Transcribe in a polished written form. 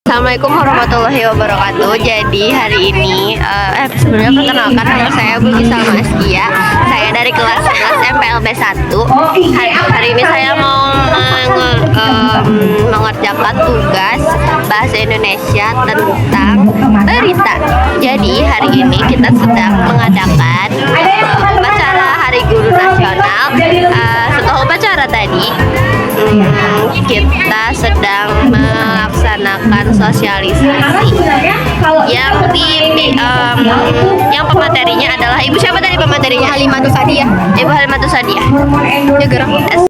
Assalamualaikum warahmatullahi wabarakatuh. Jadi hari ini sebelumnya perkenalkan nama saya Budi Salma Askia. Saya dari kelas 11 MPLB 1. Hari ini saya mau mengerjakan tugas bahasa Indonesia tentang berita. Jadi hari ini kita sedang mengadakan upacara Hari Guru Nasional. Setelah upacara tadi kita sedang melaksanakan sosialisasi yang pematerinya adalah Ibu siapa tadi pematerinya? Halimah Tuh Sadia. Ibu Halimah Tuh Sadia. Ya gerang.